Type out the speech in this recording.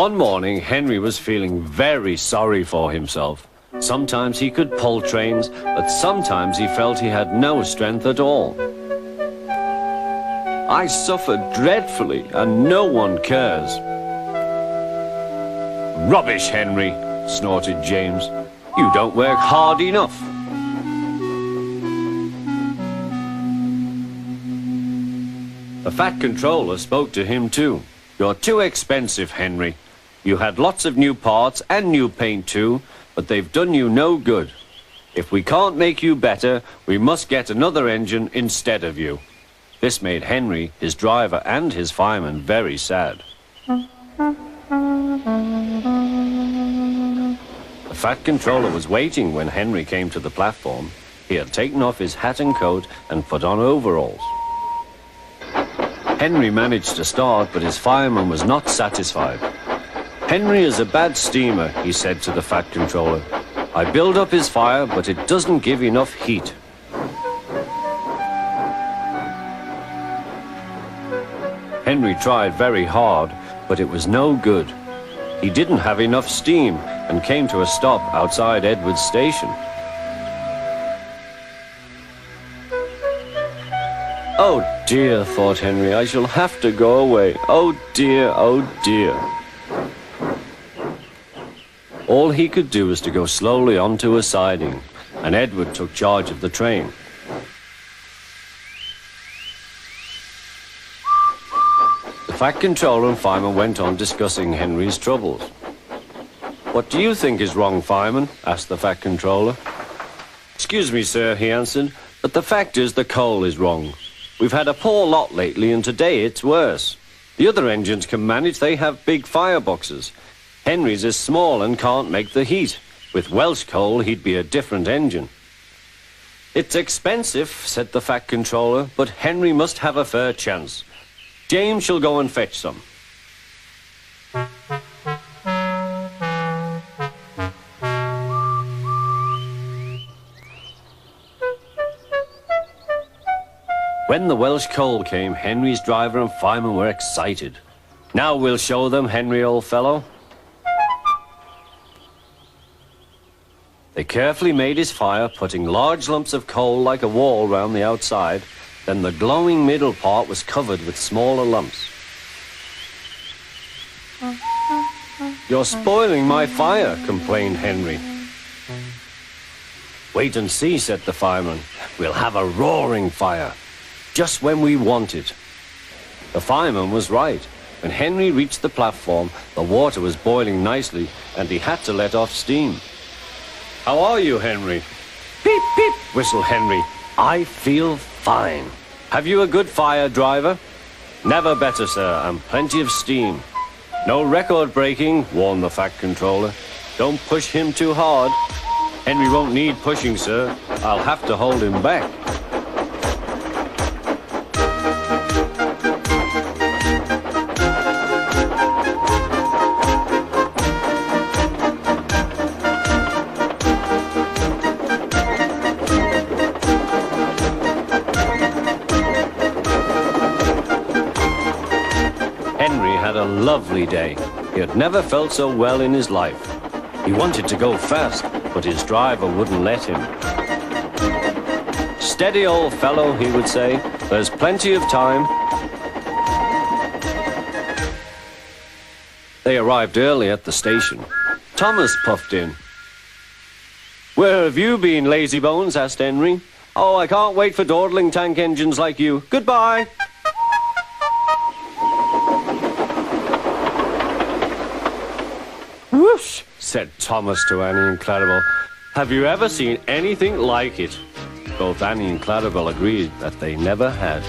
One morning, Henry was feeling very sorry for himself. Sometimes he could pull trains, but sometimes he felt he had no strength at all. I suffer dreadfully, and no one cares. Rubbish, Henry, snorted James. You don't work hard enough. The Fat Controller spoke to him too. You're too expensive, Henry. You had lots of new parts and new paint too, but they've done you no good. If we can't make you better, we must get another engine instead of you. This made Henry, his driver and his fireman very sad. The Fat Controller was waiting when Henry came to the platform. He had taken off his hat and coat and put on overalls. Henry managed to start, but his fireman was not satisfied. Henry is a bad steamer, he said to the Fat Controller. I build up his fire, but it doesn't give enough heat. Henry tried very hard, but it was no good. He didn't have enough steam and came to a stop outside Edward's station. Oh dear, thought Henry, I shall have to go away. Oh dear, oh dear. All he could do was to go slowly onto a siding, and Edward took charge of the train. The Fat Controller and fireman went on discussing Henry's troubles. What do you think is wrong, fireman? Asked the Fat Controller. Excuse me, sir, he answered, but the fact is the coal is wrong. We've had a poor lot lately, and today it's worse. The other engines can manage, they have big fireboxes. Henry's is small and can't make the heat. With Welsh coal, he'd be a different engine. It's expensive, said the Fat Controller, but Henry must have a fair chance. James shall go and fetch some. When the Welsh coal came, Henry's driver and fireman were excited. Now we'll show them, Henry, old fellow. They carefully made his fire, putting large lumps of coal like a wall round the outside. Then the glowing middle part was covered with smaller lumps. You're spoiling my fire, complained Henry. Wait and see, said the fireman. We'll have a roaring fire, just when we want it. The fireman was right. When Henry reached the platform, the water was boiling nicely, and he had to let off steam. How are you, Henry? Peep, peep, whistled Henry. I feel fine. Have you a good fire, driver? Never better, sir, and plenty of steam. No record breaking, warned the Fat Controller. Don't push him too hard. Henry won't need pushing, sir. I'll have to hold him back. A lovely day. He had never felt so well in his life. He wanted to go fast, but his driver wouldn't let him. Steady, old fellow, he would say. There's plenty of time. They arrived early at the station. Thomas puffed in. Where have you been, lazybones? Asked Henry. Oh, I can't wait for dawdling tank engines like you. Goodbye. Whoosh, said Thomas to Annie and Clarabel. Have you ever seen anything like it? Both Annie and Clarabel agreed that they never had.